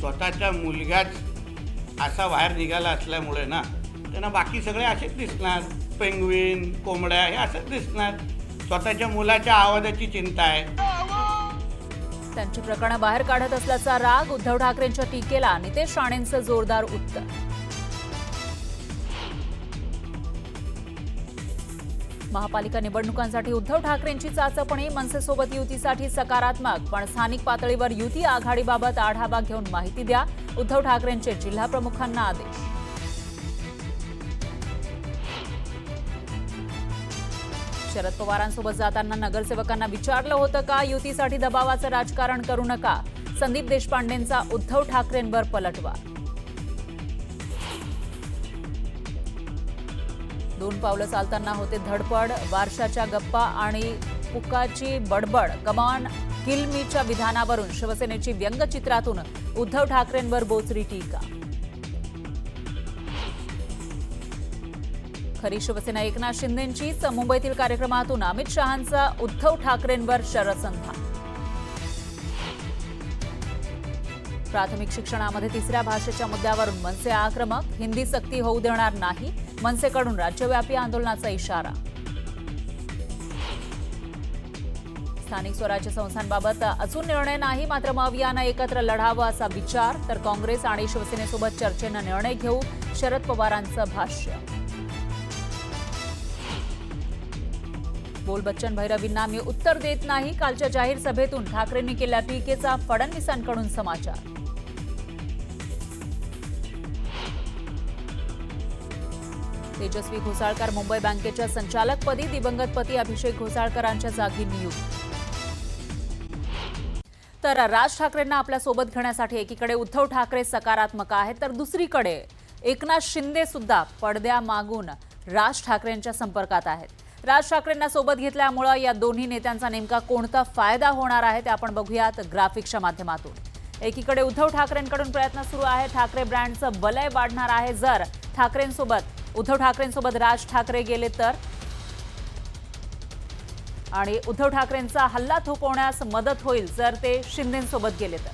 स्वतःचा मुलगाच असा बाहेर निघाला असल्यामुळे ना त्यांना बाकी सगळे असेच दिसणार, पेंग्विन, कोंबड्या हे असंच दिसणार. स्वतःच्या मुलाच्या आवाजाची चिंता आहे. त्यांची प्रकरणं बाहेर काढत असल्याचा राग, उद्धव ठाकरेंच्या टीकेला नितेश राणेंचं जोरदार उत्तर. महापालिका निवडणुकांसाठी उद्धव ठाकरेंची चाचपणी, मनसेसोबत युतीसाठी सकारात्मक, पण स्थानिक पातळीवर युती आघाडीबाबत आढावा घेऊन माहिती द्या, उद्धव ठाकरेंचे जिल्हा प्रमुखांना आदेश. शरद पवारांसोबत जाताना नगरसेवकांना विचारलं होतं का युतीसाठी दबावाचं राजकारण करू नका, संदीप देशपांडेंचा उद्धव ठाकरेंवर पलटवार. 2 पावलं चालताना होते धडपड, वारशाच्या गप्पा आणि पुकाची बडबड, कमान किल मीच्या विधानावरून शिवसेनेची व्यंगचित्रातून उद्धव ठाकरेंवर बोचरी टीका. खरी शिवसेना एकनाथ शिंदेंचीच, मुंबईतील कार्यक्रमातून अमित शहांचा उद्धव ठाकरेंवर शरसंधान. प्राथमिक शिक्षणामध्ये 3ऱ्या भाषेच्या मुद्द्यावरून मनसे आक्रमक, हिंदी सक्ती होऊ देणार नाही, मनसेकडून राज्यव्यापी आंदोलनाचा इशारा. स्थानिक स्वराज्य संस्थांबाबत अजून निर्णय नाही, मात्र मवियानं एकत्र लढावं असा विचार, तर काँग्रेस आणि शिवसेनेसोबत चर्चेनं निर्णय घेऊ, शरद पवारांचं भाष्य. बोल बच्चन भैरवींना मी उत्तर देत नाही, कालच्या जाहीर सभेतून ठाकरेंनी केल्या टीकेचा फडणवीसांकडून समाचार. तेजस्वी घोसाळकर मुंबई बँकेच्या संचालकपदी, दिवंगत पती अभिषेक घोसाळकरांच्या जागी नियुक्त. तर राज ठाकरेंना आपल्या सोबत घेण्यासाठी एकीकडे उद्धव ठाकरे सकारात्मक आहेत, तर दुसरीकडे एकनाथ शिंदे सुद्धा पडद्यामागून राज ठाकरेंच्या संपर्कात आहेत. राज ठाकरेंना सोबत घेतल्यामुळे या दोन्ही नेत्यांचा नेमका कोणता फायदा होणार आहे ते आपण बघूयात ग्राफिक्सच्या माध्यमातून. एकीकडे उद्धव ठाकरेंकडून प्रयत्न सुरू आहे, ठाकरे ब्रँडचं वलय वाढणार आहे जर उद्धव ठाकरेंसोबत राज ठाकरे गेले तर, आणि उद्धव ठाकरेंचा हल्ला थोपवण्यास मदत होईल जर ते शिंदेंसोबत गेले तर.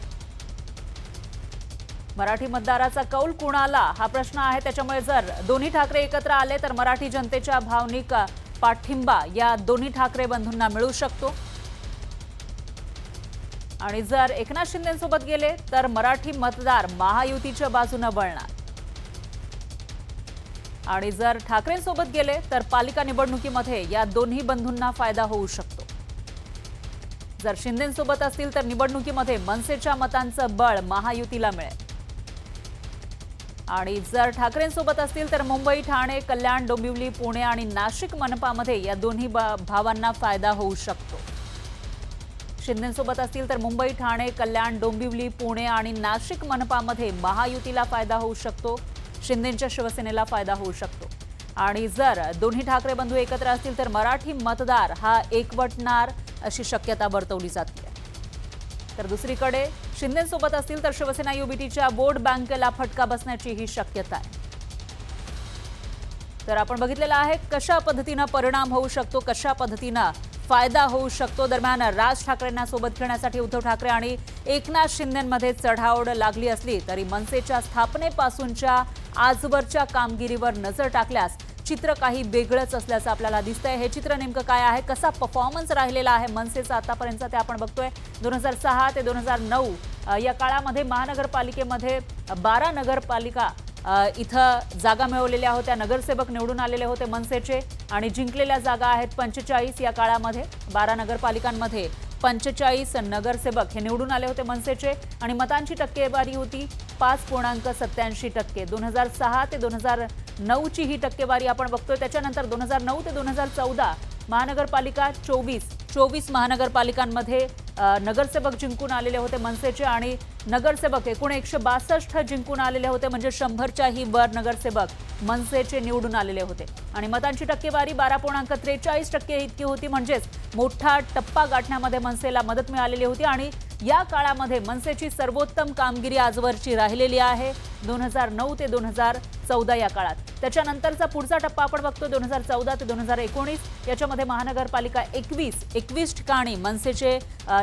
मराठी मतदाराचा कौल कुणाला हा प्रश्न आहे, त्याच्यामुळे जर दोन्ही ठाकरे एकत्र आले तर मराठी जनतेच्या भावनिक पाठिंबा या दोन्ही ठाकरे बंधूंना मिळू शकतो, आणि जर एकनाथ शिंदेंसोबत गेले तर मराठी मतदार महायुतीच्या बाजूने वळणार, आणि जर ठाकरेंसोबत गेले तर पालिका निवडणुकीमध्ये या दोन्ही बंधूंना फायदा होऊ शकतो. जर शिंदेंसोबत असतील तर निवडणुकीमध्ये मनसेच्या मतांचं बळ महायुतीला मिळेल, आणि जर ठाकरेंसोबत असतील तर मुंबई, ठाणे, कल्याण, डोंबिवली, पुणे आणि नाशिक मनपामध्ये या दोन्ही भावांना फायदा होऊ शकतो. शिंदेंसोबत असतील तर मुंबई, ठाणे, कल्याण, डोंबिवली, पुणे आणि नाशिक मनपामध्ये महायुतीला फायदा होऊ शकतो, शिंदेंच्या शिवसेनेला फायदा होऊ शकतो. आणि जर दोन्ही ठाकरे बंधू एकत्र असतील तर मराठी मतदार हा एकवटणार अशी शक्यता वर्तवली जाते. तर दुसरीकडे शिंदेंसोबत असतील तर शिवसेना युबीटीच्या वोट बँकेला फटका बसण्याची ही शक्यता आहे. तर आपण बघितलेलं आहे कशा पद्धतीने परिणाम होऊ शकतो, कशा पद्धतीने फायदा होऊ शकतो. दरम्यान राज ठाकरेंना सोबत घेण्यासाठी उद्धव ठाकरे आणि एकनाथ शिंदेंमध्ये चढाओढ लागली असली तरी मनसेच्या स्थापनेपासूनच्या आजवरच्या कामगिरीवर नजर टाकल्यास चित्र काही वेगळंच असल्याचं आपल्याला दिसतंय. हे चित्र नेमकं काय आहे, कसा परफॉर्मन्स राहिलेला आहे मनसेचा आतापर्यंत ते आपण बघतोय. 2006 ते 2009 या काळामध्ये महानगरपालिकेमध्ये 12 नगरपालिका इथं जागा मिळवलेल्या होत्या, नगरसेवक निवडून आलेले होते मनसेचे, आणि जिंकलेल्या जागा आहेत 45. या काळामध्ये 12 नगरपालिकांमध्ये 45 नगरसेवक हे निवडून आले होते मनसेचे, आणि मतांची टक्केवारी होती 5.87%. 2006 ते 2009 ची ही टक्केवारी आपण बघतोय. त्याच्यानंतर 2009 ते 2014 महानगरपालिका 24 महानगरपालिकांमध्ये नगरसेवक जिंकून आलेले होते मनसेचे, आणि नगरसेवक एकूण 162 जिंकून आलेले होते, म्हणजे 100च्याही वर नगरसेवक मनसेचे निवडून आलेले होते. आणि मतांची टक्केवारी 12.43% इतकी होती, म्हणजेच मोठा टप्पा गाठण्यामध्ये मनसेला मदत मिळालेली होती. आणि या काळामध्ये मनसेची सर्वोत्तम कामगिरी आजवरची राहिलेली आहे 2009 ते 2014 या काळात. त्याच्यानंतरचा पुढचा टप्पा आपण बघतो 2014 ते 2019. याच्यामध्ये महानगरपालिका 21 ठिकाणी मनसेचे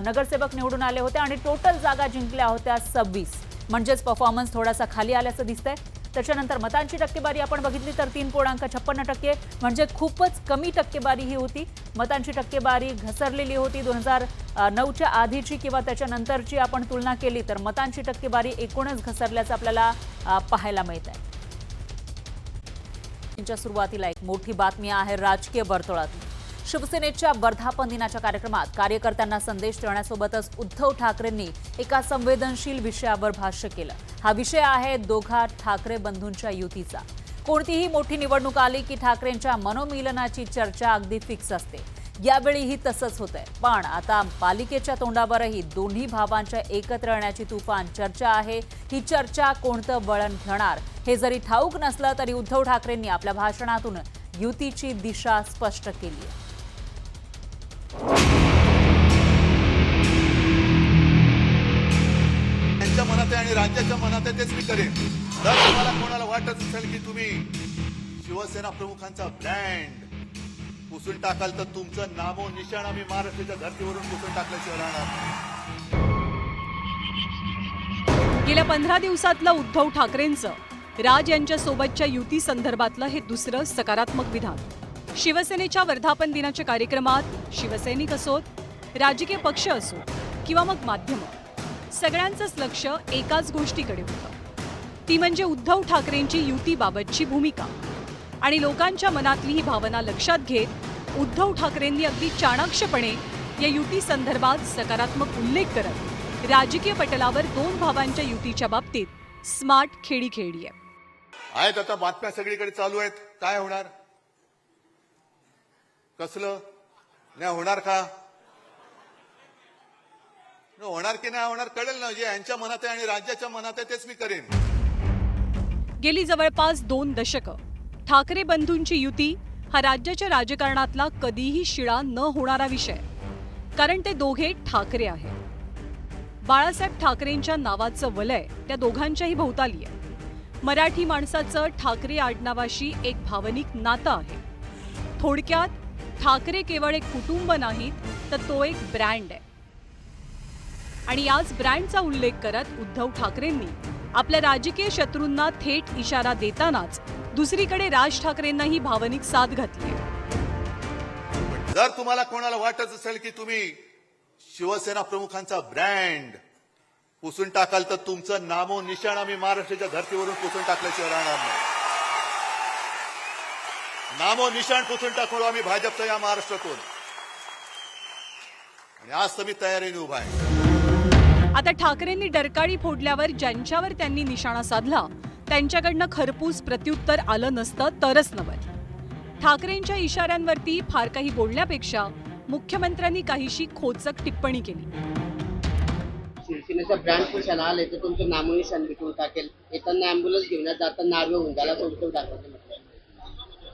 नगरसेवक निवडून आले होते आणि टोटल जागा जिंकल्या होत्या 26. म्हणजेच परफॉर्मन्स थोडासा खाली आल्याचं दिसतंय. त्याच्यानंतर मतांची टक्केवारी आपण बघितली तर 3.56%, म्हणजे खूपच कमी टक्केवारी ही होती. मतांची टक्केवारी घसरलेली होती 2009च्या आधीची किंवा त्याच्यानंतरची आपण तुलना केली तर मतांची टक्केवारी एकूणच घसरल्याचं आपल्याला पाहायला मिळत आहे. सुरुवातीला एक मोठी बातमी आहे राजकीय वर्तुळात. शिवसेनेच्या वर्धापन दिनाच्या कार्यक्रमात कार्यकर्त्यांना संदेश देण्यासोबतच उद्धव ठाकरेंनी एका संवेदनशील विषयावर भाष्य केलं. हा विषय आहे दोघा ठाकरे बंधूंच्या युतीचा. कोणतीही मोठी निवडणूक आली की ठाकरेंच्या मनोमिलनाची चर्चा अगदी फिक्स असते. यावेळीही तसंच होतंय. पण आता पालिकेच्या तोंडावरही दोन्ही भावांच्या एकत्र येण्याची तुफान चर्चा आहे. ही चर्चा कोणतं वळण घेणार हे जरी ठाऊक नसलं तरी उद्धव ठाकरेंनी आपल्या भाषणातून युतीची दिशा स्पष्ट केली आहे. त्यांच्या मनात आहे आणि राज्याच्या मनात आहे तेच मी करेन. जर तुम्हाला कोणाला वाटत असेल की तुम्ही शिवसेना प्रमुखांचा ब्रँड पुसून टाकाल तर तुमचं नामो निशाण आम्ही महाराष्ट्राच्या धर्तीवरून पुसून टाकल्याशिवाय राहणार नाही. गेल्या 15 दिवसातलं उद्धव ठाकरेंचं राज यांच्या सोबतच्या युती संदर्भातलं हे दुसरं सकारात्मक विधान. शिवसेनेच्या वर्धापन दिनाच्या कार्यक्रमात शिवसैनिक असोत, राजकीय पक्ष असोत किंवा मग माध्यमं, सगळ्यांचंच लक्ष एकाच गोष्टीकडे होतं. ती म्हणजे उद्धव ठाकरेंची युतीबाबतची भूमिका. आणि लोकांच्या मनातली ही भावना लक्षात घेत उद्धव ठाकरेंनी अगदी चाणाक्षपणे या युती संदर्भात सकारात्मक उल्लेख करत राजकीय पटलावर दोन भावांच्या युतीच्या बाबतीत स्मार्ट खेळी खेळली आहे. आहेत आता बातम्या सगळीकडे चालू आहेत. काय होणार, कसलं नाही होणार का, होणार की नाही होणार कळेल ना. जे यांच्या मनात आहे आणि राज्याच्या मनात आहे तेच मी करेन. गेली जवळपास 2 दशकं ठाकरे बंधूंची युती हा राज्याच्या राजकारणातला कधीही शिळा न होणारा विषय. कारण ते दोघे ठाकरे आहेत. बाळासाहेब ठाकरेंच्या नावाचं वलय त्या दोघांच्याही भोवताली आहे. मराठी माणसाचं ठाकरे आडनावाशी एक भावनिक नातं आहे. थोडक्यात ठाकरे केवळ एक कुटुंब नाहीत तर तो एक ब्रँड आहे. आणि याच ब्रँडचा उल्लेख करत उद्धव ठाकरेंनी आपल्या राजकीय शत्रूंना थेट इशारा देतानाच दुसरीकडे राज ठाकरेंनाही भावनिक साथ घातली. जर तुम्हाला कोणाला वाटत असेल की तुम्ही शिवसेना प्रमुखांचा ब्रँड पुसून टाकाल तर तुमचं नामो निशाण आम्ही महाराष्ट्राच्या धर्तीवरून पुसून टाकल्याशिवाय राहणार नाही. नामो निशाण पुसून टाकू आम्ही भाजपचं या महाराष्ट्रातून. आणि आज तर मी तयारीने उभा आहे. आता ठाकरेंनी डरकाळी फोडल्यावर ज्यांच्यावर त्यांनी निशाणा साधला त्यांच्याकडनं खरपूस प्रत्युत्तर आलं नसतं तरच नवल. ठाकरेंच्या इशाऱ्यांवरती फार काही बोलण्यापेक्षा मुख्यमंत्र्यांनी काहीशी खोचक टिप्पणी केली. शिवसेनेचा ब्रँड पुशाला आले तर तुमचं नामोनिशाण विकून टाकेल. येताना अँब्युलन्स घेऊन जाताना नार्वे होऊन झाला तर उद्धव ठाकरे म्हटलं.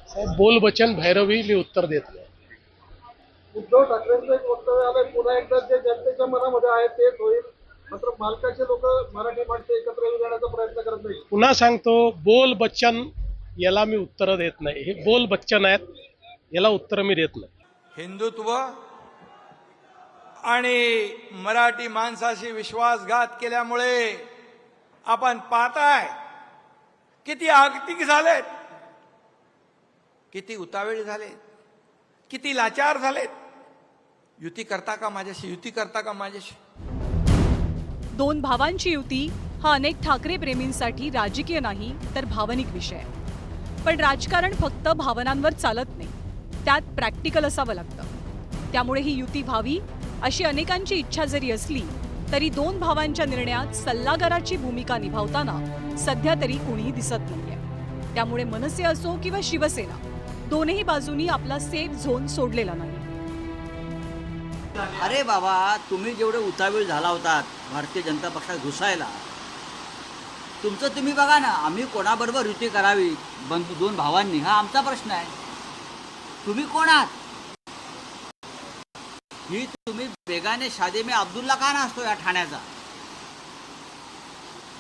साहेब बोल बचन भैरवी मी उत्तर देत नाही. उद्धव ठाकरेंचं एक वक्तव्य आलंय, पुन्हा एकदा जे जनतेच्या मनामध्ये आहे तेच होईल. मात्र मालकाचे लोक मराठी माणसं एकत्र येऊन जाण्याचा प्रयत्न करत नाही. पुन्हा सांगतो, बोल बच्चन याला मी उत्तर देत नाही. हे बोल बच्चन आहेत, याला उत्तर मी देत नाही. हिंदुत्व आणि मराठी माणसाशी विश्वासघात केल्यामुळे आपण पाहताय किती आगतिक झालेत, किती उतावेळ झाले, किती लाचार झालेत. युती करता का माझ्याशी, युती करता का माझ्याशी. दोन भावांची युती हा अनेक ठाकरे प्रेमींसाठी राजकीय नाही तर भावनिक विषय आहे. पण राजकारण फक्त भावनांवर चालत नाही, त्यात प्रॅक्टिकल असावं लागतं. त्यामुळे ही युती व्हावी अशी अनेकांची इच्छा जरी असली तरी दोन भावांच्या निर्णयात सल्लागाराची भूमिका निभावताना सध्या तरी कोणीही दिसत नाहीये. त्यामुळे मनसे असो किंवा शिवसेना, दोनही बाजूंनी आपला सेफ झोन सोडलेला नाही. अरे बाबा, तुम्ही जेवढे उतावीळ झाला होतात भारतीय जनता पक्षात घुसायला, तुमचं तुम्ही बघा ना. आम्ही कोणाबरोबर युती करावी दोन भावांनी, हा आमचा प्रश्न आहे. तुम्ही कोण आहात? ही तुम्ही बेगाने शादी में अब्दुल्ला का ना असतो या ठाण्याचा,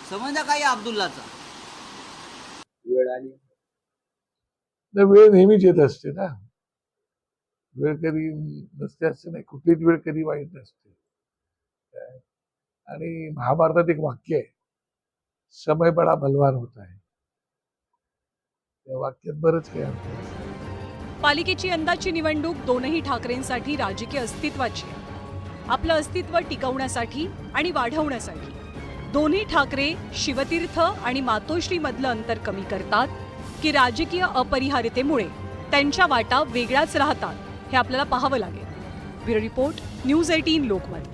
समजा काही अब्दुल्लाचा. वेळ आली, वेळ नेहमीच येत असते ना. वेळ कधी नसते असते नाही, कुठलीच वेळ कधी वाईट नसते. आणि महाभारतात एक वाक्य आहे, समय बडा बलवान होता है. या वाक्यात बरंच काही अर्थ आहे. पालिकेची यंदाची निवडणूक दोनही ठाकरेंसाठी राजकीय अस्तित्वाची आहे. आपलं अस्तित्व टिकवण्यासाठी आणि वाढवण्यासाठी दोन्ही ठाकरे शिवतीर्थ आणि मातोश्री मधलं अंतर कमी करतात की राजकीय अपरिहार्यतेमुळे त्यांच्या वाटा वेगळ्याच राहतात हे आपल्याला पाहावं लागेल. Bureau report, news 18 Lokmat.